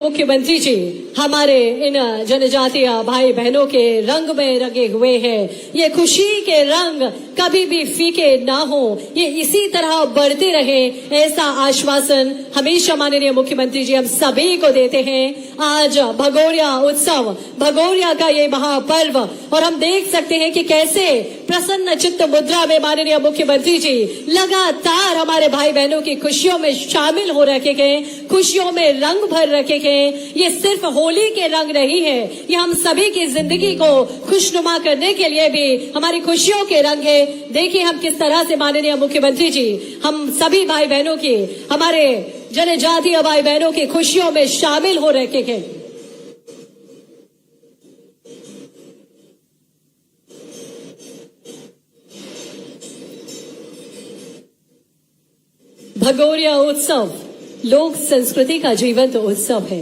मुख्यमंत्री जी हमारे इन जनजातीय भाई बहनों के रंग में रंगे हुए हैं। ये खुशी के रंग कभी भी फीके ना हो, ये इसी तरह बढ़ते रहे, ऐसा आश्वासन हमेशा माननीय मुख्यमंत्री जी हम सभी को देते हैं। आज भगोरिया उत्सव, भगोरिया का ये महापर्व, और हम देख सकते हैं कि कैसे प्रसन्न चित्त मुद्रा में माननीय मुख्यमंत्री जी लगातार हमारे भाई बहनों की खुशियों में शामिल हो रखे हैं, खुशियों में रंग भर रखे हैं। ये सिर्फ होली के रंग नहीं है, ये हम सभी की जिंदगी को खुशनुमा करने के लिए भी हमारी खुशियों के रंग है। देखिए हम किस तरह से माननीय मुख्यमंत्री जी हम सभी भाई बहनों की, हमारे जनजातीय भाई बहनों की खुशियों में शामिल हो रखे हैं। भगोरिया उत्सव लोक संस्कृति का जीवंत उत्सव है।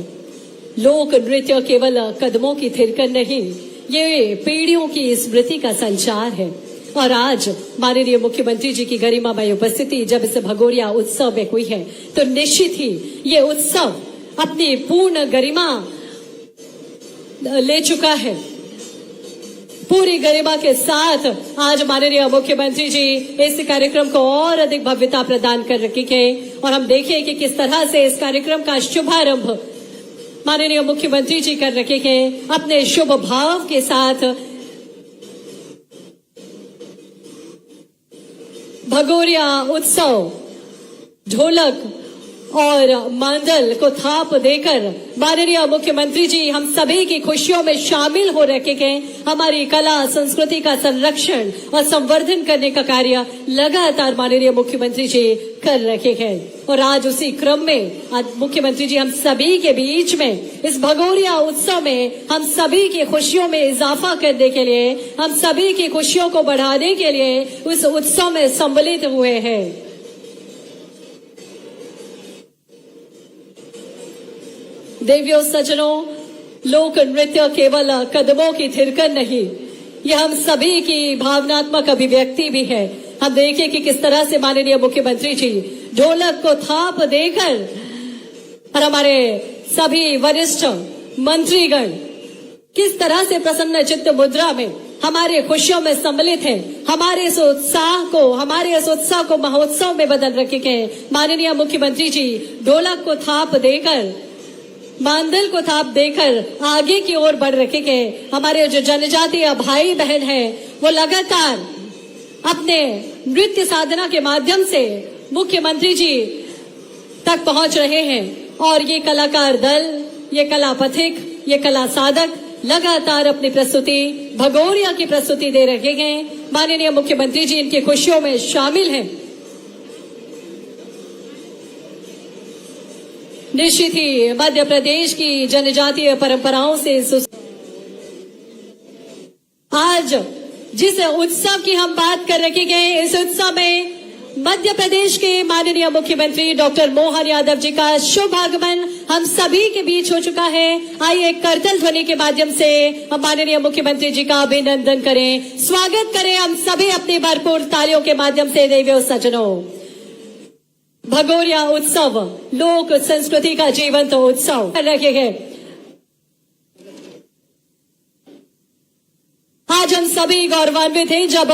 लोक नृत्य केवल कदमों की थिरकन नहीं, ये पीढ़ियों की स्मृति का संचार है। और आज माननीय मुख्यमंत्री जी की गरिमामय उपस्थिति जब इस भगोरिया उत्सव में हुई है, तो निश्चित ही ये उत्सव अपनी पूर्ण गरिमा ले चुका है। पूरी गरिमा के साथ आज माननीय मुख्यमंत्री जी इस कार्यक्रम को और अधिक भव्यता प्रदान कर रखी है। और हम देखें कि किस तरह से इस कार्यक्रम का शुभारंभ माननीय मुख्यमंत्री जी कर रखे हैं अपने शुभ भाव के साथ। भगोरिया उत्सव ढोलक और मांदल को थाप देकर माननीय मुख्यमंत्री जी हम सभी की खुशियों में शामिल हो रखे हैं। हमारी कला संस्कृति का संरक्षण और संवर्धन करने का कार्य लगातार माननीय मुख्यमंत्री जी कर रखे हैं। और आज उसी क्रम में आज मुख्यमंत्री जी हम सभी के बीच में इस भगोरिया उत्सव में हम सभी की खुशियों में इजाफा करने के लिए, हम सभी की खुशियों को बढ़ाने के लिए उस उत्सव में सम्मिलित हुए हैं। देवियों सज्जनों, लोक नृत्य केवल कदमों की थिरकन नहीं, यह हम सभी की भावनात्मक अभिव्यक्ति भी है। हम देखें कि किस तरह से माननीय मुख्यमंत्री जी ढोलक को थाप देकर और हमारे सभी वरिष्ठ मंत्रीगण किस तरह से प्रसन्न चित्त मुद्रा में हमारे खुशियों में सम्मिलित हैं। हमारे इस उत्साह को महोत्सव में बदल रखे हैं। माननीय मुख्यमंत्री जी ढोलक को थाप देकर, मांदल को थाप देकर आगे की ओर बढ़ रखे हैं। हमारे जो जनजातीय भाई बहन हैं वो लगातार अपने नृत्य साधना के माध्यम से मुख्यमंत्री जी तक पहुंच रहे हैं। और ये कलाकार दल, ये कला पथिक, ये कला साधक लगातार अपनी प्रस्तुति, भगोरिया की प्रस्तुति दे रहे हैं। माननीय मुख्यमंत्री जी इनकी खुशियों में शामिल हैं। निश्चित ही मध्य प्रदेश की जनजातीय परंपराओं से आज जिस उत्सव की हम बात कर रखे गए, इस उत्सव में मध्य प्रदेश के माननीय मुख्यमंत्री डॉक्टर मोहन यादव जी का शुभ आगमन हम सभी के बीच हो चुका है। आइए करतल ध्वनि के माध्यम से हम माननीय मुख्यमंत्री जी का अभिनंदन करें, स्वागत करें हम सभी अपनी भरपूर तालियों के माध्यम से। देवियों सज्जनों, भगोरिया उत्सव लोक संस्कृति का जीवंत उत्सव कर रखे हैं। आज हम सभी गौरवान्वित हैं जब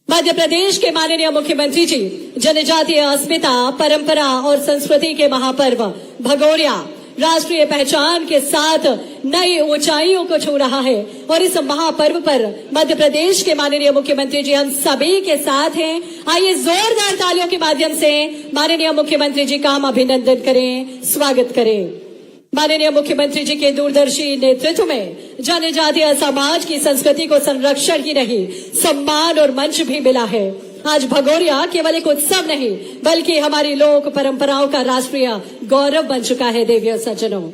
मध्य प्रदेश के माननीय मुख्यमंत्री जी जनजातीय अस्मिता, परंपरा और संस्कृति के महापर्व भगोरिया राष्ट्रीय पहचान के साथ नई ऊंचाइयों को छू रहा है। और इस महापर्व पर मध्य प्रदेश के माननीय मुख्यमंत्री जी हम सभी के साथ हैं। आइए जोरदार तालियों के माध्यम से माननीय मुख्यमंत्री जी का हम अभिनंदन करें, स्वागत करें। माननीय मुख्यमंत्री जी के दूरदर्शी नेतृत्व में जनजातीय समाज की संस्कृति को संरक्षण ही नहीं, सम्मान और मंच भी मिला है। आज भगोरिया केवल एक उत्सव नहीं बल्कि हमारी लोक परंपराओं का राष्ट्रीय गौरव बन चुका है। देवियों सज्जनों,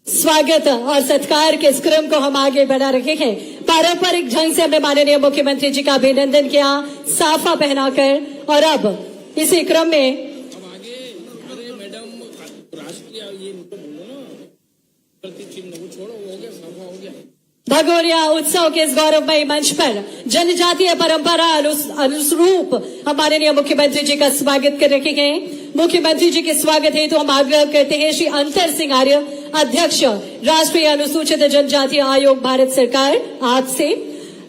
स्वागत और सत्कार के इस क्रम को हम आगे बढ़ा रखे हैं। पारंपरिक ढंग से हमने माननीय मुख्यमंत्री जी का अभिनंदन किया, साफा पहनाकर। और अब इसी क्रम में भगोरिया उत्सव के इस गौरवमयी मंच पर जनजातीय परंपरा अनुरूप हमारे लिए मुख्यमंत्री जी का स्वागत कर रखे गए। मुख्यमंत्री जी के स्वागत हेतु हम आग्रह करते हैं श्री अंतर सिंह आर्य, अध्यक्ष राष्ट्रीय अनुसूचित जनजातीय आयोग, भारत सरकार, आपसे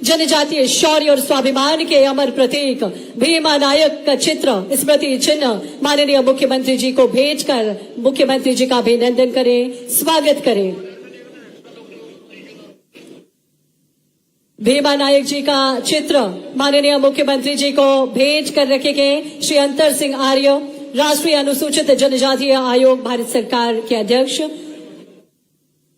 जनजातीय शौर्य और स्वाभिमान के अमर प्रतीक भीमा नायक का चित्र, स्मृति चिन्ह माननीय मुख्यमंत्री जी को भेजकर मुख्यमंत्री जी का अभिनंदन करें, स्वागत करें। भीमा नायक जी का चित्र माननीय मुख्यमंत्री जी को भेज कर रखे गए। श्री अंतर सिंह आर्य, राष्ट्रीय अनुसूचित जनजातीय आयोग, भारत सरकार के अध्यक्ष।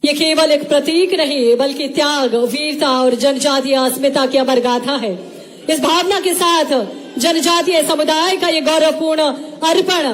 ये केवल एक प्रतीक नहीं बल्कि त्याग, वीरता और जनजातीय अस्मिता की अमर गाथा है। इस भावना के साथ जनजातीय समुदाय का ये गौरवपूर्ण अर्पण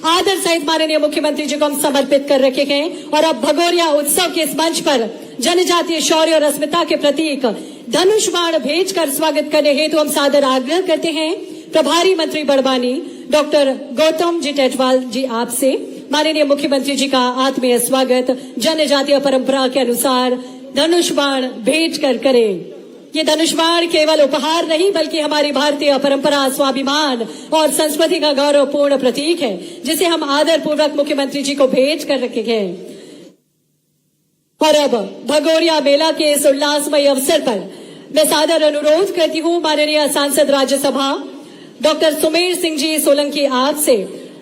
आदर सहित माननीय मुख्यमंत्री जी को हम समर्पित कर रखे गए। और अब भगोरिया उत्सव के इस मंच पर जनजातीय शौर्य और अस्मिता के प्रतीक धनुष बाण भेजकर स्वागत करने हेतु हम सादर आग्रह करते हैं प्रभारी मंत्री बड़वानी डॉक्टर गौतम जी टेटवाल जी, आपसे माननीय मुख्यमंत्री जी का आत्मीय स्वागत जनजातीय परंपरा के अनुसार धनुष बाण भेज कर करें। ये धनुष बाण केवल उपहार नहीं बल्कि हमारी भारतीय परंपरा, स्वाभिमान और संस्कृति का गौरवपूर्ण प्रतीक है, जिसे हम आदर पूर्वक मुख्यमंत्री जी को भेज कर रखे गए। और अब भगोरिया मेला के इस उल्लासमय अवसर पर मैं सादर अनुरोध करती हूँ माननीय सांसद राज्यसभा डॉक्टर सुमेर सिंह जी सोलंकी, आपसे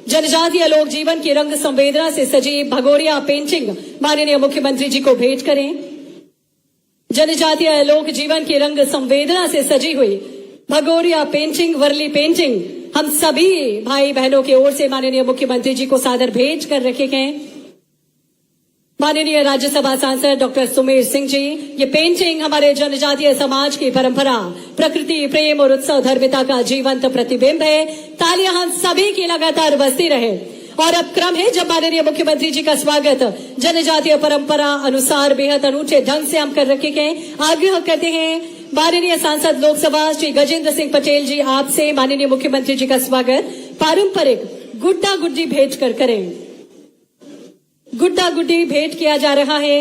जनजातीय लोक जीवन की रंग संवेदना से सजी भगोरिया पेंटिंग माननीय मुख्यमंत्री जी को भेंट करें। जनजातीय लोक जीवन की रंग संवेदना से सजी हुई भगोरिया पेंटिंग, वर्ली पेंटिंग हम सभी भाई बहनों की ओर से माननीय मुख्यमंत्री जी को सादर भेंट कर रखे गए। माननीय राज्यसभा सांसद डॉक्टर सुमेर सिंह जी, ये पेंटिंग हमारे जनजातीय समाज की परंपरा, प्रकृति प्रेम और उत्सव धर्मिता का जीवंत प्रतिबिंब है। तालियां हम सभी की लगातार बजती रहे। और अब क्रम है जब माननीय मुख्यमंत्री जी का स्वागत जनजातीय परंपरा अनुसार बेहद अनूठे ढंग से हम कर रखे गए। आग्रह करते हैं माननीय सांसद लोकसभा श्री गजेंद्र सिंह पटेल जी, आपसे माननीय मुख्यमंत्री जी का स्वागत पारंपरिक गुड्डा गुड्डी भेज कर करें। गुड्डा गुड्डी भेंट किया जा रहा है।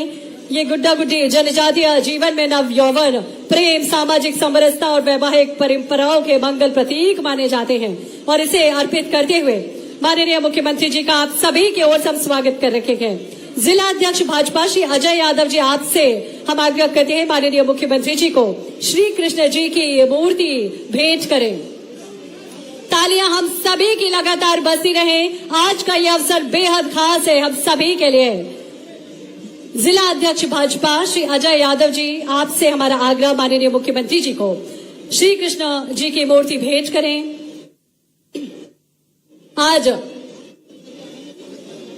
ये गुड्डा गुड्डी जनजातीय जीवन में नव यौवन, प्रेम, सामाजिक समरसता और वैवाहिक परंपराओं के मंगल प्रतीक माने जाते हैं। और इसे अर्पित करते हुए माननीय मुख्यमंत्री जी का आप सभी की ओर से हम स्वागत कर रखे गए। जिला अध्यक्ष भाजपा श्री अजय यादव जी, आपसे हम आग्रह करते हैं माननीय मुख्यमंत्री जी को श्री कृष्ण जी की मूर्ति भेंट करें। तालियां हम सभी की लगातार बजती रहे। आज का यह अवसर बेहद खास है हम सभी के लिए। जिला अध्यक्ष भाजपा श्री अजय यादव जी, आपसे हमारा आग्रह माननीय मुख्यमंत्री जी को श्री कृष्ण जी की मूर्ति भेंट करें। आज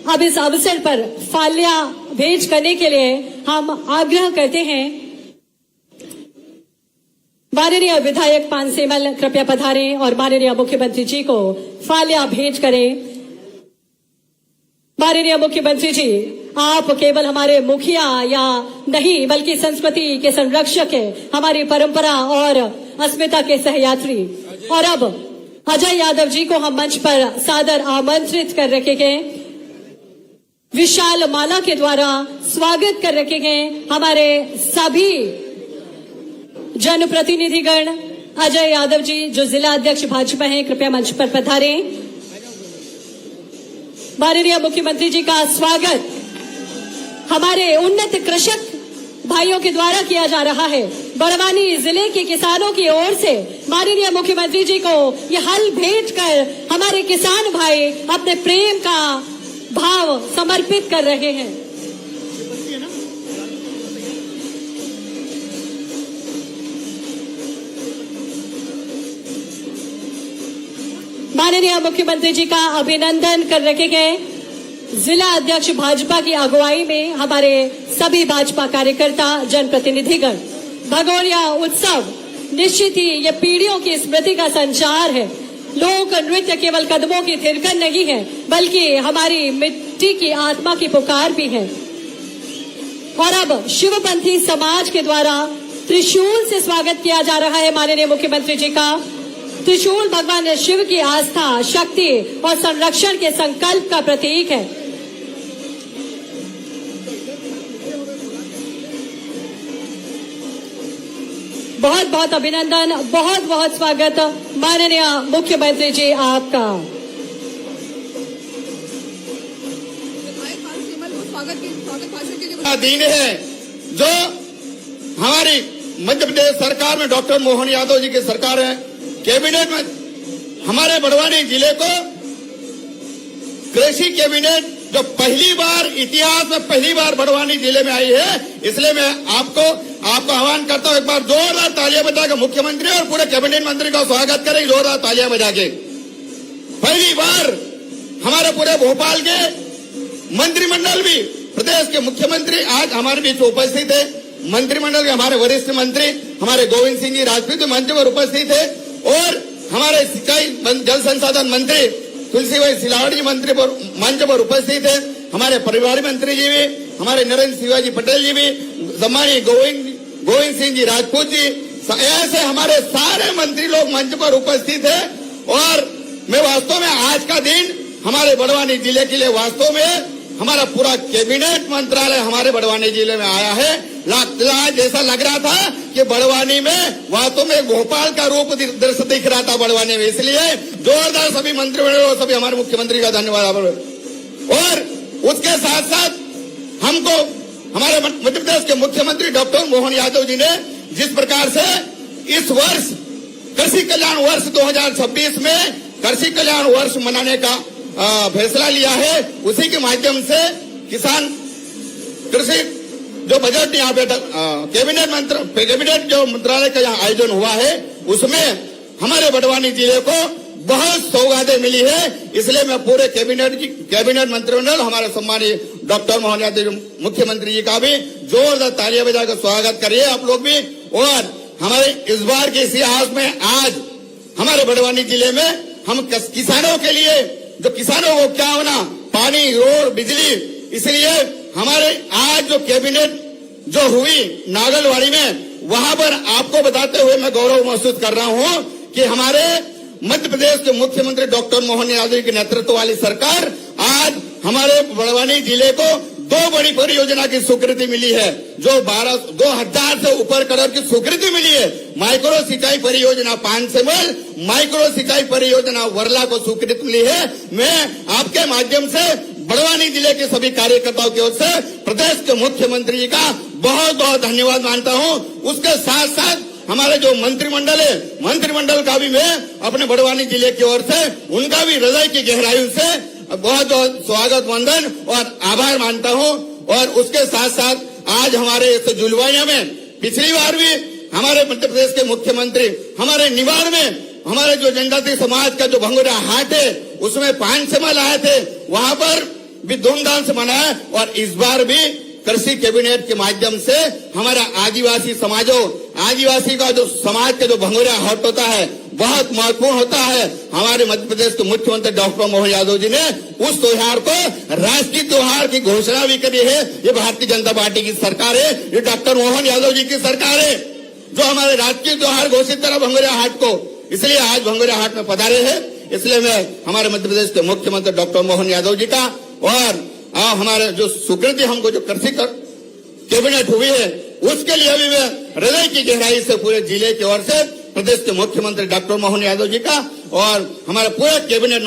अब इस अवसर पर फाल्या भेंट करने के लिए हम आग्रह करते हैं माननीय विधायक पानसेमल, कृपया पधारें और माननीय मुख्यमंत्री जी को फाल्या भेंट करें। माननीय मुख्यमंत्री जी, आप केवल हमारे मुखिया या नहीं बल्कि संस्कृति के संरक्षक हैं, हमारी परंपरा और अस्मिता के सहयात्री। और अब अजय यादव जी को हम मंच पर सादर आमंत्रित कर रखे गए। विशाल माला के द्वारा स्वागत कर रखे गए हमारे सभी जनप्रतिनिधिगण। अजय यादव जी जो जिला अध्यक्ष भाजपा हैं, कृपया मंच पर पधारें। माननीय मुख्यमंत्री जी का स्वागत हमारे उन्नत कृषक भाइयों के द्वारा किया जा रहा है। बड़वानी जिले के किसानों की ओर से माननीय मुख्यमंत्री जी को यह हल भेंट कर हमारे किसान भाई अपने प्रेम का भाव समर्पित कर रहे हैं। माननीय मुख्यमंत्री जी का अभिनंदन कर रखे गए। जिला अध्यक्ष भाजपा की अगुवाई में हमारे सभी भाजपा कार्यकर्ता, जनप्रतिनिधिगण। भगोरिया उत्सव निश्चित ही ये पीढ़ियों की स्मृति का संचार है। लोक नृत्य केवल कदमों की थिरकन नहीं है बल्कि हमारी मिट्टी की आत्मा की पुकार भी है। और अब शिवपंथी समाज के द्वारा त्रिशूल से स्वागत किया जा रहा है माननीय मुख्यमंत्री जी का। त्रिशूल भगवान शिव की आस्था, शक्ति और संरक्षण के संकल्प का प्रतीक है। बहुत अभिनंदन, बहुत बहुत स्वागत माननीय मुख्यमंत्री जी आपका। दिन है जो हमारी मध्य प्रदेश सरकार में डॉक्टर मोहन यादव जी की सरकार है। कैबिनेट में हमारे बड़वानी जिले को कृषि कैबिनेट जो पहली बार इतिहास में पहली बार बड़वानी जिले में आई है, इसलिए मैं आपको आह्वान करता हूं, एक बार जोरदार तालियां बजाकर मुख्यमंत्री और पूरे कैबिनेट मंत्री का स्वागत करें, जोरदार तालियां बजा के। पहली बार हमारे पूरे भोपाल के मंत्रिमंडल भी, प्रदेश के मुख्यमंत्री आज हमारे बीच उपस्थित है। मंत्रिमंडल के हमारे वरिष्ठ मंत्री हमारे गोविंद सिंह जी राजपूत मंच पर उपस्थित है और हमारे सिंचाई जल संसाधन मंत्री तुलसी भाई सिलावट जी मंत्री पर मंच पर उपस्थित है। हमारे परिवार मंत्री जी भी, हमारे नरेंद्र शिवाजी पटेल जी भी, सम्मानीय गोविंद सिंह जी राजपूत जी, ऐसे हमारे सारे मंत्री लोग मंच पर उपस्थित है। और मैं वास्तव में आज का दिन हमारे बड़वानी जिले के लिए वास्तव में हमारा पूरा कैबिनेट मंत्रालय हमारे बड़वानी जिले में आया है। जैसा लग रहा था कि बड़वानी में वास्तव में भोपाल का रूप दृश्य दिख रहा था बड़वानी में, इसलिए जोरदार सभी मंत्रिमंडल और सभी हमारे मुख्यमंत्री का धन्यवाद। और उसके साथ साथ हमको हमारे मध्य प्रदेश के मुख्यमंत्री डॉक्टर मोहन यादव जी ने जिस प्रकार से इस वर्ष कृषि कल्याण वर्ष 2026 में कृषि कल्याण वर्ष मनाने का फैसला लिया है, उसी के माध्यम से किसान कृषि जो बजट यहाँ पे कैबिनेट जो मंत्रालय का यहाँ आयोजन हुआ है, उसमें हमारे बड़वानी जिले को बहुत सौगातें मिली है। इसलिए मैं पूरे कैबिनेट मंत्रिमंडल हमारे सम्मानीय डॉक्टर मोहन यादव मुख्यमंत्री जी का भी जोरदार तालियां बजाकर स्वागत करिए आप लोग भी। और हमारे इस बार के इतिहास में आज हमारे बड़वानी जिले में हम किसानों के लिए, जो किसानों को क्या होना, पानी, रोड, बिजली, इसलिए हमारे आज जो कैबिनेट जो हुई नागलवाड़ी में, वहां पर आपको बताते हुए मैं गौरव महसूस कर रहा हूं कि हमारे मध्य प्रदेश के मुख्यमंत्री डॉक्टर मोहन यादव के नेतृत्व वाली सरकार आज हमारे बड़वानी जिले को 2 बड़ी परियोजना की स्वीकृति मिली है, जो 2000 से ऊपर करोड़ की स्वीकृति मिली है। माइक्रो सिंचाई परियोजना पानसेमल, माइक्रो सिंचाई परियोजना वर्ला को स्वीकृति मिली है। मैं आपके माध्यम से बड़वानी जिले के सभी कार्यकर्ताओं की ओर से प्रदेश के मुख्यमंत्री जी का बहुत बहुत धन्यवाद मानता हूं। उसके साथ साथ हमारे जो मंत्रिमंडल है, मंत्रिमंडल का भी मैं अपने बड़वानी जिले की ओर से उनका भी हृदय की गहराइयों से बहुत बहुत स्वागत, वंदन और आभार मानता हूं। और उसके साथ साथ आज हमारे इस जुलवाइया में पिछली बार भी हमारे मध्य प्रदेश के मुख्यमंत्री हमारे निवाड़ में हमारे जो जनजाति समाज का जो भंगुरा हाट है उसमें पानसेमल आए थे, वहां पर भी धूमधाम से मनाया। और इस बार भी कृषि कैबिनेट के माध्यम से हमारा आदिवासी समाजों, आदिवासी का जो समाज का जो भंगुरा हाट होता है बहुत महत्वपूर्ण होता है। हमारे मध्य प्रदेश के मुख्यमंत्री डॉक्टर मोहन यादव जी ने उस त्योहार को राष्ट्रीय त्योहार की घोषणा भी करी है। ये भारतीय जनता पार्टी की सरकार है, ये डॉक्टर मोहन यादव जी की सरकार है जो हमारे राष्ट्रीय त्योहार घोषित करा भंगुरा हाट को। इसलिए आज भंगुरा हाट में पधारे हैं। इसलिए मैं हमारे मध्य प्रदेश के मुख्यमंत्री डॉक्टर मोहन यादव जी का और हमारे जो स्वीकृति हमको जो कृषि कैबिनेट हुई है उसके लिए भी मैं हृदय की गहराई से पूरे जिले की ओर से प्रदेश के मुख्यमंत्री डॉक्टर मोहन यादव जी का और हमारे पूरे कैबिनेट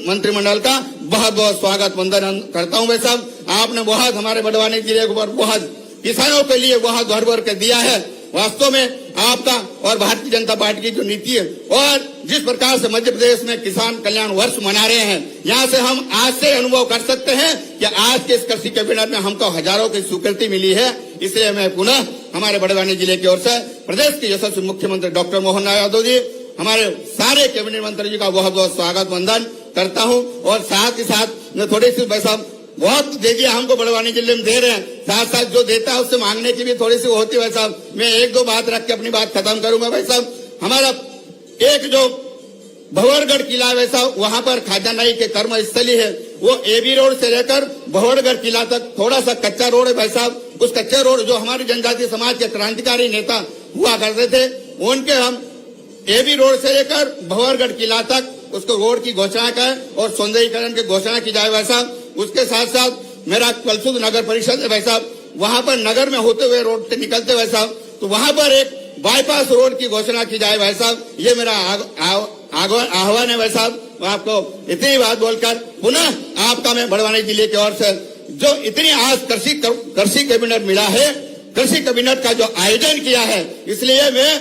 मंत्रिमंडल का बहुत बहुत स्वागत वंदन करता हूं। मैं सब आपने बहुत हमारे बड़वानी जिले को बहुत किसानों के लिए बहुत भर भर के दिया है। वास्तव में आपका और भारतीय जनता पार्टी की जो नीति है और जिस प्रकार से मध्य प्रदेश में किसान कल्याण वर्ष मना रहे हैं, यहाँ से हम आज से अनुभव कर सकते हैं कि आज के इस कृषि कैबिनेट में हमको हजारों की स्वीकृति मिली है। इसलिए मैं पुनः हमारे बड़वानी जिले की ओर से प्रदेश के यशस्वी मुख्यमंत्री डॉक्टर मोहन यादव जी, हमारे सारे कैबिनेट मंत्री जी का बहुत बहुत स्वागत वंदन करता हूँ। और साथ ही साथ मैं थोड़ी सी पैसा बहुत दे दिया हमको बड़वानी जिले में दे रहे हैं, साथ साथ जो देता है उससे मांगने की भी थोड़ी सी होती है। भाई साहब मैं 1-2 बात रख के अपनी बात खत्म करूंगा। भाई साहब हमारा एक जो भंवरगढ़ किला है वैसा वहां पर खाजा नाई के कर्म स्थली है, वो एबी रोड से लेकर भंवरगढ़ किला तक थोड़ा सा कच्चा रोड है। भाई साहब उस कच्चे रोड जो हमारे जनजातीय समाज के क्रांतिकारी नेता हुआ करते थे, उनके हम एबी रोड से लेकर भंवरगढ़ किला तक उसको रोड की घोषणा करें और सौंदर्यीकरण की घोषणा की जाए। वैसा उसके साथ साथ मेरा कलसुद नगर परिषद है, वैसा वहां पर नगर में होते हुए रोड से निकलते वैसा तो वहां पर एक बाईपास रोड की घोषणा की जाए भाई साहब, ये मेरा आह्वान है भाई साहब। मैं आपको इतनी बात बोलकर पुनः आपका मैं बड़वानी जिले की ओर से जो इतनी आज कृषि कैबिनेट मिला है, कृषि कैबिनेट का जो आयोजन किया है, इसलिए मैं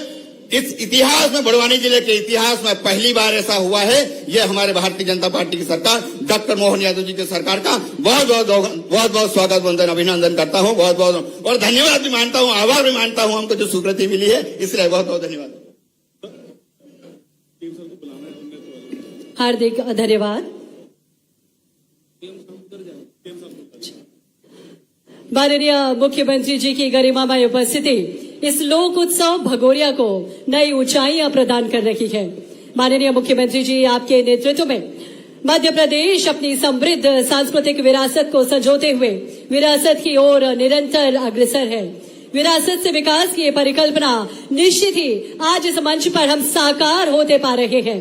इस इतिहास में, बड़वानी जिले के इतिहास में पहली बार ऐसा हुआ है। ये हमारे भारतीय जनता पार्टी की सरकार, डॉक्टर मोहन यादव जी की सरकार का बहुत बहुत स्वागत वंदन अभिनंदन करता हूं, बहुत बहुत, और धन्यवाद भी मानता हूं, आभार भी मानता हूं हमको जो स्वीकृति मिली है, इसलिए बहुत बहुत धन्यवाद। हार्दिक धन्यवाद। माननीय मुख्यमंत्री जी की गरिमामय उपस्थिति इस लोक उत्सव भगोरिया को नई ऊंचाइयां प्रदान कर रही है। माननीय मुख्यमंत्री जी, आपके नेतृत्व में मध्य प्रदेश अपनी समृद्ध सांस्कृतिक विरासत को संजोते हुए विरासत की ओर निरंतर अग्रसर है। विरासत से विकास की परिकल्पना निश्चित ही आज इस मंच पर हम साकार होते पा रहे हैं।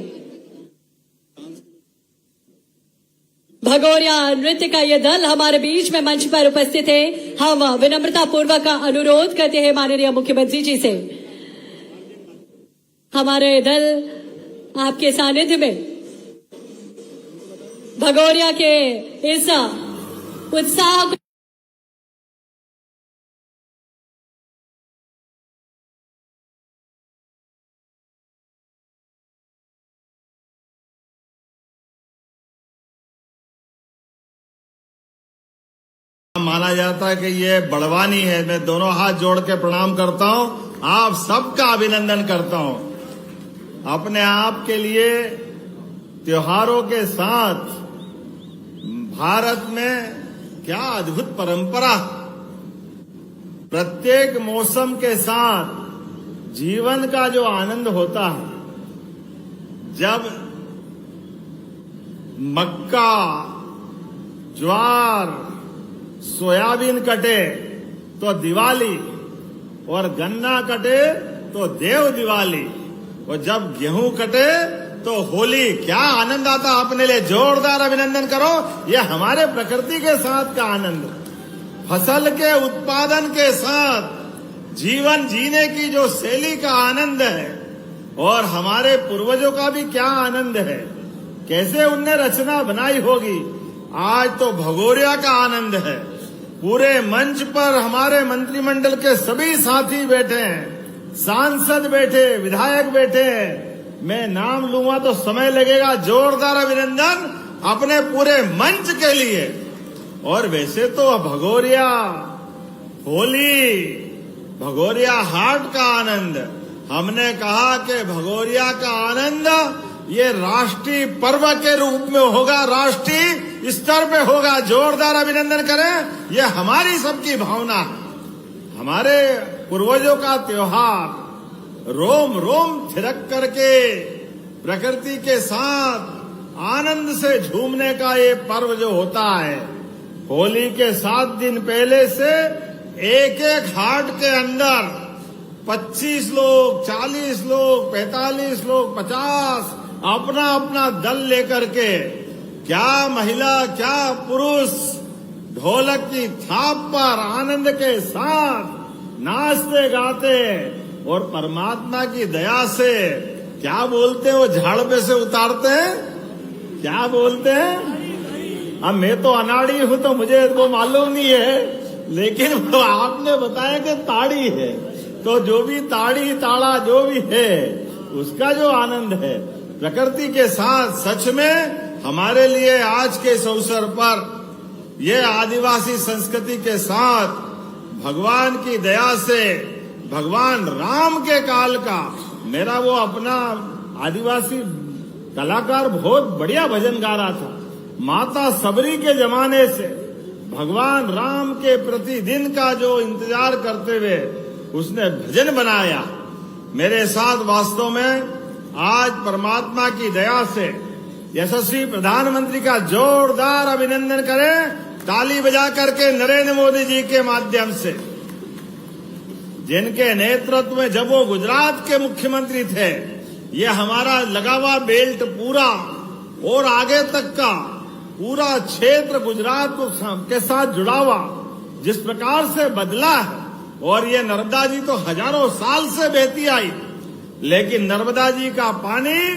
भगोरिया नृत्य का ये दल हमारे बीच में मंच पर उपस्थित है। हम विनम्रता पूर्वक अनुरोध करते हैं माननीय मुख्यमंत्री जी से, हमारे दल आपके सानिध्य में भगोरिया के इस उत्साह माना जाता है कि ये बड़वानी है। मैं दोनों हाथ जोड़ के प्रणाम करता हूं, आप सबका अभिनंदन करता हूं। अपने आप के लिए त्योहारों के साथ भारत में क्या अद्भुत परंपरा, प्रत्येक मौसम के साथ जीवन का जो आनंद होता है, जब मक्का, ज्वार, सोयाबीन कटे तो दिवाली, और गन्ना कटे तो देव दिवाली, और जब गेहूं कटे तो होली। क्या आनंद आता है, अपने लिए जोरदार अभिनंदन करो। यह हमारे प्रकृति के साथ का आनंद, फसल के उत्पादन के साथ जीवन जीने की जो शैली का आनंद है, और हमारे पूर्वजों का भी क्या आनंद है, कैसे उनने रचना बनाई होगी। आज तो भगोरिया का आनंद है। पूरे मंच पर हमारे मंत्रिमंडल के सभी साथी बैठे हैं, सांसद बैठे, विधायक बैठे हैं। मैं नाम लूंगा तो समय लगेगा। जोरदार अभिनंदन अपने पूरे मंच के लिए। और वैसे तो भगोरिया होली, भगोरिया हाट का आनंद, हमने कहा कि भगोरिया का आनंद ये राष्ट्रीय पर्व के रूप में होगा, राष्ट्रीय स्तर पे होगा। जोरदार अभिनंदन करें, ये हमारी सबकी भावना है। हमारे पूर्वजों का त्योहार, रोम रोम थिरक करके प्रकृति के साथ आनंद से झूमने का ये पर्व जो होता है, होली के 7 दिन पहले से एक एक हाट के अंदर 25 लोग, 40 लोग, 45 लोग, 50 अपना अपना दल लेकर के, क्या महिला क्या पुरुष, ढोलक की थाप पर आनंद के साथ नाचते गाते, और परमात्मा की दया से क्या बोलते हैं, वो झाड़ पे से उतारते हैं, क्या बोलते हैं। अब मैं तो अनाड़ी हूं तो मुझे वो मालूम नहीं है, लेकिन वो आपने बताया कि ताड़ी है, तो जो भी ताड़ी ताड़ा जो भी है उसका जो आनंद है प्रकृति के साथ, सच में हमारे लिए आज के इस अवसर पर ये आदिवासी संस्कृति के साथ भगवान की दया से, भगवान राम के काल का, मेरा वो अपना आदिवासी कलाकार बहुत बढ़िया भजन गा रहा था। माता सबरी के जमाने से भगवान राम के प्रतिदिन का जो इंतजार करते हुए उसने भजन बनाया। मेरे साथ वास्तव में आज परमात्मा की दया से यशस्वी प्रधानमंत्री का जोरदार अभिनंदन करें, ताली बजा करके नरेंद्र मोदी जी के माध्यम से, जिनके नेतृत्व में जब वो गुजरात के मुख्यमंत्री थे, ये हमारा लगा हुआ बेल्ट पूरा और आगे तक का पूरा क्षेत्र गुजरात के साथ जुड़ा हुआ जिस प्रकार से बदला है, और ये नर्मदा जी तो हजारों साल से बहती आई, लेकिन नर्मदा जी का पानी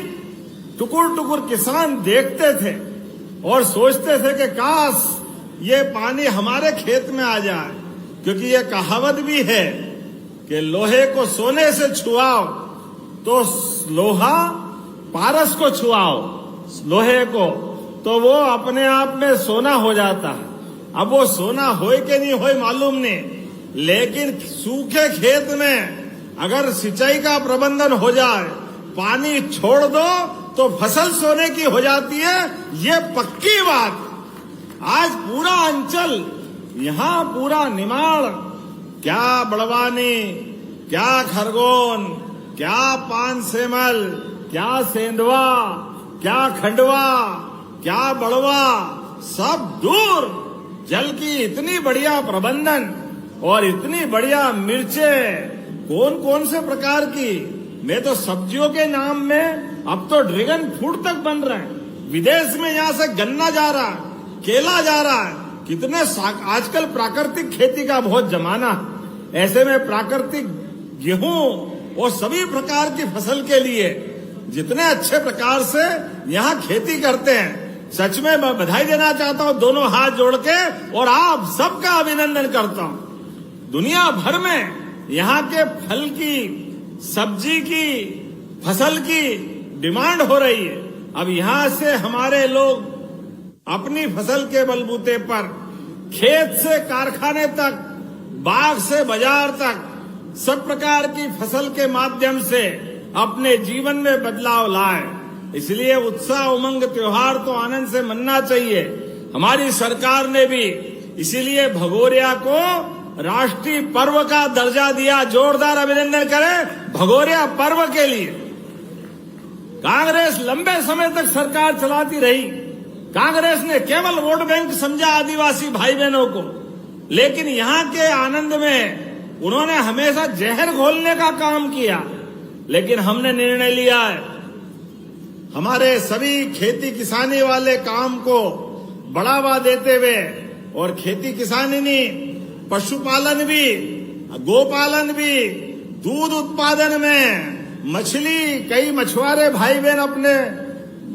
टुकुर टुकुर किसान देखते थे और सोचते थे कि काश ये पानी हमारे खेत में आ जाए, क्योंकि ये कहावत भी है कि लोहे को सोने से छुआओ तो लोहा पारस को छुआओ लोहे को तो वो अपने आप में सोना हो जाता है। अब वो सोना होए कि नहीं होए मालूम नहीं, लेकिन सूखे खेत में अगर सिंचाई का प्रबंधन हो जाए, पानी छोड़ दो तो फसल सोने की हो जाती है। ये पक्की बात। आज पूरा अंचल, यहाँ पूरा निमाड़, क्या बड़वानी, क्या खरगोन, क्या पानसेमल, क्या सेंधवा, क्या खंडवा, क्या बड़वा, सब दूर जल की इतनी बढ़िया प्रबंधन और इतनी बढ़िया मिर्चें, कौन कौन से प्रकार की। मैं तो सब्जियों के नाम में अब तो ड्रैगन फ्रूट तक बन रहे हैं। विदेश में यहाँ से गन्ना जा रहा है, केला जा रहा है। कितने आजकल प्राकृतिक खेती का बहुत जमाना है। ऐसे में प्राकृतिक गेहूं और सभी प्रकार की फसल के लिए जितने अच्छे प्रकार से यहाँ खेती करते हैं, सच में मैं बधाई देना चाहता हूँ दोनों हाथ जोड़ के, और आप सबका अभिनंदन करता हूँ। दुनिया भर में यहाँ के फल की, सब्जी की, फसल की डिमांड हो रही है। अब यहाँ से हमारे लोग अपनी फसल के बलबूते पर खेत से कारखाने तक, बाग से बाजार तक सब प्रकार की फसल के माध्यम से अपने जीवन में बदलाव लाए। इसलिए उत्साह उमंग त्योहार तो आनंद से मनना चाहिए। हमारी सरकार ने भी इसीलिए भगोरिया को राष्ट्रीय पर्व का दर्जा दिया। जोरदार अभिनंदन करें भगोरिया पर्व के लिए। कांग्रेस लंबे समय तक सरकार चलाती रही। कांग्रेस ने केवल वोट बैंक समझा आदिवासी भाई बहनों को, लेकिन यहाँ के आनंद में उन्होंने हमेशा जहर घोलने का काम किया। लेकिन हमने निर्णय लिया है, हमारे सभी खेती किसानी वाले काम को बढ़ावा देते हुए, और खेती किसानी नहीं, पशुपालन भी, गोपालन भी, दूध उत्पादन में, मछली, कई मछुआरे भाई बहन अपने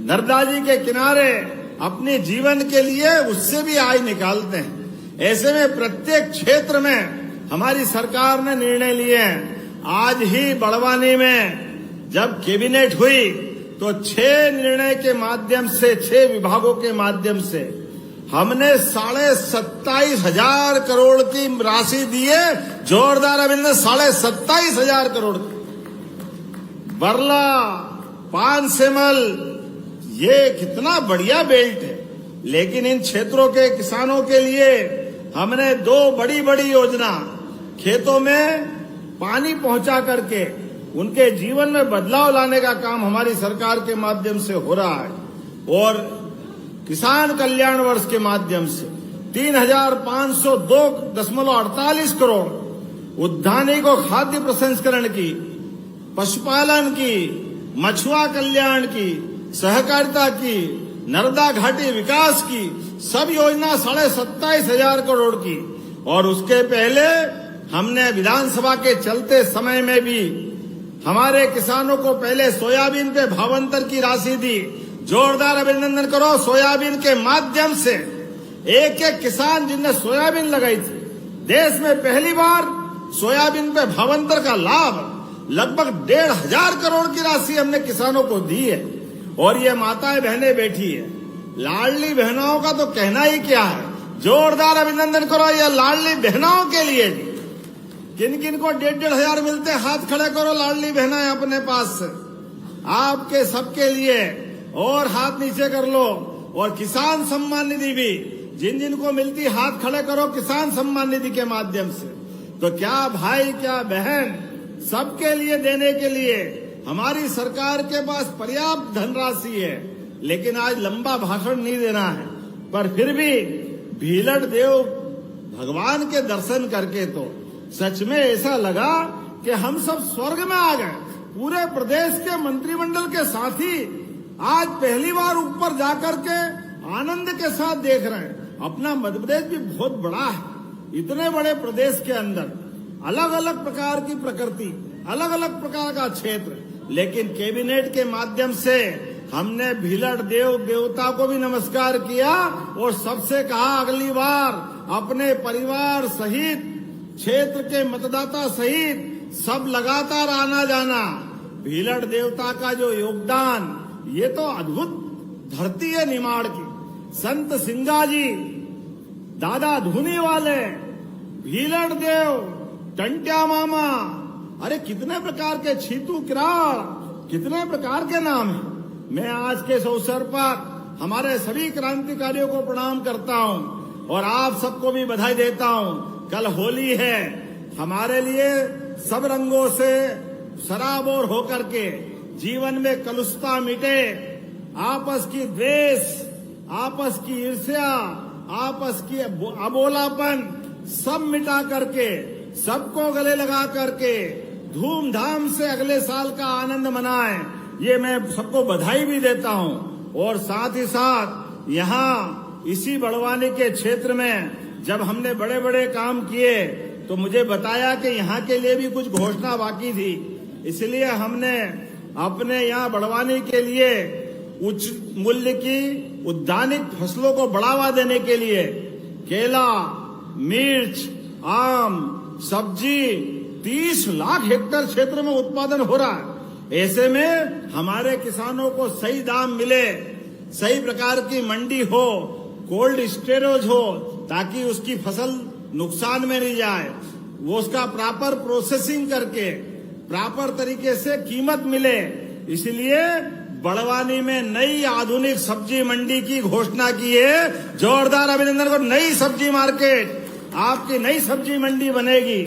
नर्मदा जी के किनारे अपने जीवन के लिए उससे भी आय निकालते हैं। ऐसे में प्रत्येक क्षेत्र में हमारी सरकार ने निर्णय लिए हैं। आज ही बड़वानी में जब कैबिनेट हुई तो 6 निर्णय के माध्यम से, 6 विभागों के माध्यम से हमने 27,500 करोड़ की राशि दी है। जोरदार अभिनंदन। 27,500 करोड़। बरला, पानसेमल, ये कितना बढ़िया बेल्ट है। लेकिन इन क्षेत्रों के किसानों के लिए हमने 2 बड़ी बड़ी योजना, खेतों में पानी पहुंचा करके उनके जीवन में बदलाव लाने का काम हमारी सरकार के माध्यम से हो रहा है, और किसान कल्याण वर्ष के माध्यम से 3,502.48 करोड़ उद्यानिकी को खाद्य प्रसंस्करण की, पशुपालन की, मछुआ कल्याण की, सहकारिता की, नर्मदा घाटी विकास की, सब योजना 27,500 करोड़ की। और उसके पहले हमने विधानसभा के चलते समय में भी हमारे किसानों को पहले सोयाबीन पे भावांतर की राशि दी। जोरदार अभिनंदन करो। सोयाबीन के माध्यम से एक एक किसान जिनने सोयाबीन लगाई थी, देश में पहली बार सोयाबीन पे भावांतर का लाभ लगभग 1,500 करोड़ की राशि हमने किसानों को दी है। और ये माताएं बहनें बैठी है, लाडली बहनों का तो कहना ही क्या है। जोरदार अभिनंदन करो ये लाडली बहनों के लिए। किन किन को 1,500 मिलते, हाथ खड़े करो। लाडली बहनाएं अपने पास से आपके सबके लिए, और हाथ नीचे कर लो। और किसान सम्मान निधि भी जिन जिन को मिलती, हाथ खड़े करो किसान सम्मान निधि के माध्यम से। तो क्या भाई क्या बहन, सबके लिए देने के लिए हमारी सरकार के पास पर्याप्त धनराशि है। लेकिन आज लंबा भाषण नहीं देना है, पर फिर भी भीलड़ देव भगवान के दर्शन करके तो सच में ऐसा लगा कि हम सब स्वर्ग में आ गए। पूरे प्रदेश के मंत्रिमंडल के साथी आज पहली बार ऊपर जाकर के आनंद के साथ देख रहे हैं। अपना मध्य प्रदेश भी बहुत बड़ा है। इतने बड़े प्रदेश के अंदर अलग अलग प्रकार की प्रकृति, अलग अलग प्रकार का क्षेत्र, लेकिन कैबिनेट के माध्यम से हमने भीलड़ देव देवता को भी नमस्कार किया और सबसे कहा अगली बार अपने परिवार सहित, क्षेत्र के मतदाता सहित सब लगातार आना जाना। भीलड़ देवता का जो योगदान, ये तो अद्भुत धरती है निमाड़ की। संत सिंगा जी, दादा धुनी वाले, भीलड़ देव, टंट्या मामा, अरे कितने प्रकार के, छीतू किराड़, कितने प्रकार के नाम हैं। मैं आज के इस अवसर पर हमारे सभी क्रांतिकारियों को प्रणाम करता हूं और आप सबको भी बधाई देता हूं। कल होली है, हमारे लिए सब रंगों से सराबोर होकर के जीवन में कलुषता मिटे, आपस की द्वेष, आपस की ईर्ष्या, आपस की अबोलापन सब मिटा करके, सबको गले लगा करके धूमधाम से अगले साल का आनंद मनाएं। ये मैं सबको बधाई भी देता हूं। और साथ ही साथ यहाँ इसी बड़वानी के क्षेत्र में जब हमने बड़े बड़े काम किए तो मुझे बताया कि यहाँ के लिए भी कुछ घोषणा बाकी थी, इसलिए हमने अपने यहाँ बड़वानी के लिए उच्च मूल्य की उद्यानिक फसलों को बढ़ावा देने के लिए केला, मिर्च, आम, सब्जी 30 लाख हेक्टेयर क्षेत्र में उत्पादन हो रहा है। ऐसे में हमारे किसानों को सही दाम मिले, सही प्रकार की मंडी हो, कोल्ड स्टोरेज हो, ताकि उसकी फसल नुकसान में नहीं जाए, वो उसका प्रॉपर प्रोसेसिंग करके प्रॉपर तरीके से कीमत मिले। इसलिए बड़वानी में नई आधुनिक सब्जी मंडी की घोषणा की है। जोरदार अभिनंदन को। नई सब्जी मार्केट, आपकी नई सब्जी मंडी बनेगी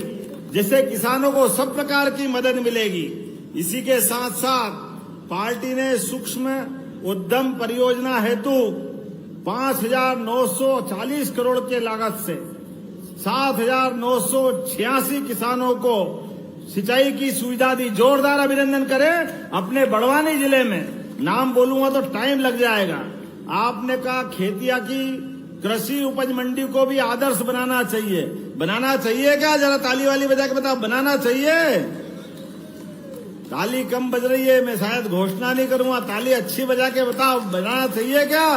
जिससे किसानों को सब प्रकार की मदद मिलेगी। इसी के साथ साथ पार्टी ने सूक्ष्म उद्यम परियोजना हेतु 5,940 करोड़ के लागत से 7,986 किसानों को सिंचाई की सुविधा दी। जोरदार अभिनंदन करें। अपने बड़वानी जिले में नाम बोलूंगा तो टाइम लग जाएगा। आपने कहा खेतिया की कृषि उपज मंडी को भी आदर्श बनाना चाहिए। बनाना चाहिए क्या? जरा ताली वाली बजा के बताओ, बनाना चाहिए? ताली कम बज रही है, मैं शायद घोषणा नहीं करूंगा। ताली अच्छी बजा के बताओ, बनाना चाहिए क्या?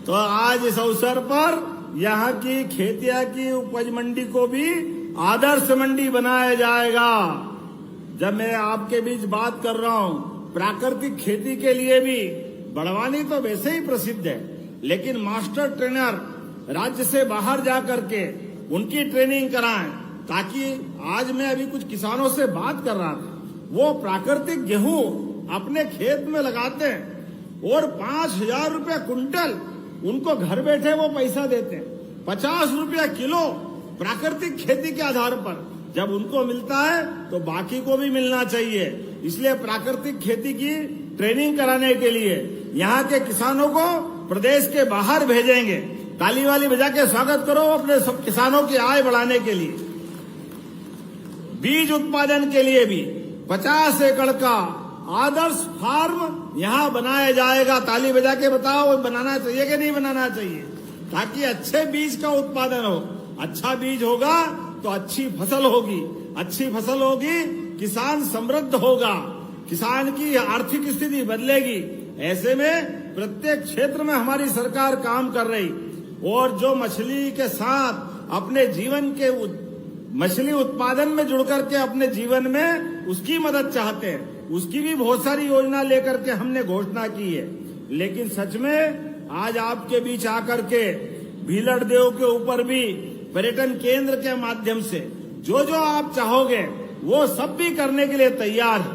तो आज इस अवसर पर यहाँ की खेतिया की उपज मंडी को भी आदर्श मंडी बनाया जाएगा। जब मैं आपके बीच बात कर रहा हूँ, प्राकृतिक खेती के लिए भी बड़वानी तो वैसे ही प्रसिद्ध है, लेकिन मास्टर ट्रेनर राज्य से बाहर जा करके उनकी ट्रेनिंग कराएं, ताकि आज मैं अभी कुछ किसानों से बात कर रहा था, वो प्राकृतिक गेहूं अपने खेत में लगाते हैं और 5,000 रुपया कुंटल उनको घर बैठे वो पैसा देते हैं। 50 रुपया किलो प्राकृतिक खेती के आधार पर जब उनको मिलता है तो बाकी को भी मिलना चाहिए। इसलिए प्राकृतिक खेती की ट्रेनिंग कराने के लिए यहाँ के किसानों को प्रदेश के बाहर भेजेंगे। ताली वाली बजा के स्वागत करो अपने सब किसानों की आय बढ़ाने के लिए। बीज उत्पादन के लिए भी 50 एकड़ का आदर्श फार्म यहाँ बनाया जाएगा। ताली बजा के बताओ, बनाना चाहिए कि नहीं बनाना चाहिए? ताकि अच्छे बीज का उत्पादन हो। अच्छा बीज होगा तो अच्छी फसल होगी, अच्छी फसल होगी, किसान समृद्ध होगा, किसान की आर्थिक स्थिति बदलेगी। ऐसे में प्रत्येक क्षेत्र में हमारी सरकार काम कर रही, और जो मछली के साथ अपने जीवन के मछली उत्पादन में जुड़ करके अपने जीवन में उसकी मदद चाहते हैं, उसकी भी बहुत सारी योजना लेकर के हमने घोषणा की है। लेकिन सच में आज आपके बीच आकर के भीलड़ देव के ऊपर भी पर्यटन केंद्र के माध्यम से जो जो आप चाहोगे वो सब भी करने के लिए तैयार है।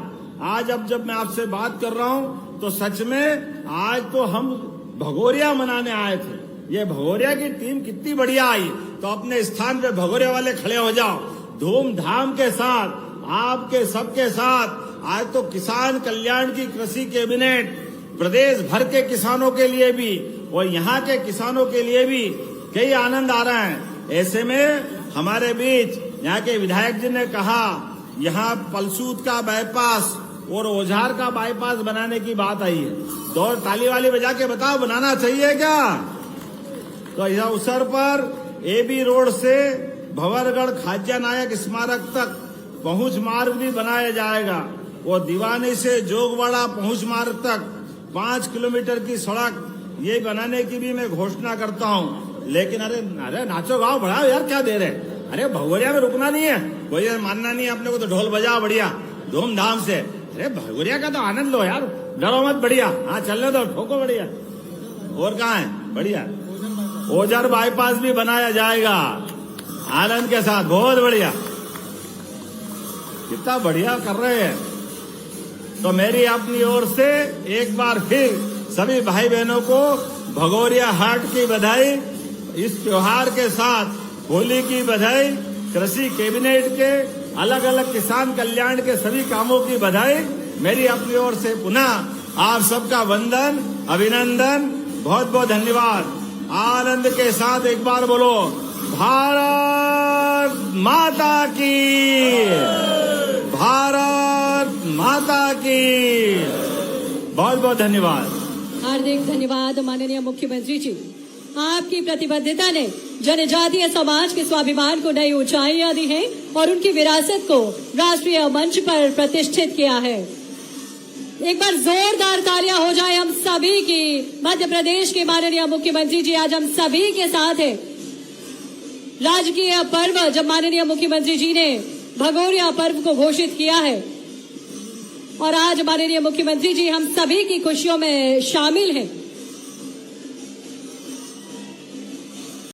आज अब जब मैं आपसे बात कर रहा हूं तो सच में आज तो हम भगोरिया मनाने आए थे। ये भगोरिया की टीम कितनी बढ़िया आई, तो अपने स्थान पे भगोरिया वाले खड़े हो जाओ। धूमधाम के साथ आपके सबके साथ आज तो किसान कल्याण की कृषि कैबिनेट प्रदेश भर के किसानों के लिए भी और यहाँ के किसानों के लिए भी कई आनंद आ रहा है। ऐसे में हमारे बीच यहाँ के विधायक जी ने कहा यहाँ पलसूद का बाईपास और ओझार का बाईपास बनाने की बात आई है, तो ताली वाली बजा के बताओ, बनाना चाहिए क्या? तो इस अवसर पर एबी रोड से भंवरगढ़ खाजा नायक स्मारक तक पहुंच मार्ग भी बनाया जाएगा। वो दीवानी से जोगवाड़ा पहुंच मार्ग तक 5 किलोमीटर की सड़क ये बनाने की भी मैं घोषणा करता हूँ। लेकिन अरे नाचो गाओ बढ़ाओ यार, क्या दे रहे? अरे भगोरिया में रुकना नहीं है, कोई मानना नहीं है अपने को, तो ढोल बजाओ बढ़िया धूमधाम से। अरे भगोरिया का तो आनंद लो यार, डरो मत, बढ़िया। हाँ चलने दो, ठोको बढ़िया। और कहाँ है? बढ़िया ओझर बाईपास भी बनाया जाएगा आनंद के साथ, बहुत बढ़िया, कितना बढ़िया कर रहे हैं। तो मेरी अपनी ओर से एक बार फिर सभी भाई बहनों को भगोरिया हाट की बधाई, इस त्योहार के साथ होली की बधाई, कृषि कैबिनेट के अलग अलग किसान कल्याण के सभी कामों की बधाई। मेरी अपनी ओर से पुनः आप सबका वंदन, अभिनंदन, बहुत बहुत धन्यवाद। आनंद के साथ एक बार बोलो, भारत माता की, भारत माता की। बहुत बहुत धन्यवाद। हार्दिक धन्यवाद माननीय मुख्यमंत्री जी। आपकी प्रतिबद्धता ने जनजातीय समाज के स्वाभिमान को नई ऊंचाइयां दी हैं और उनकी विरासत को राष्ट्रीय मंच पर प्रतिष्ठित किया है। एक बार जोरदार तालियां हो जाए हम सभी की। मध्य प्रदेश के माननीय मुख्यमंत्री जी आज हम सभी के साथ हैं। राजकीय पर्व जब माननीय मुख्यमंत्री जी ने भगोरिया पर्व को घोषित किया है और आज माननीय मुख्यमंत्री जी हम सभी की खुशियों में शामिल हैं।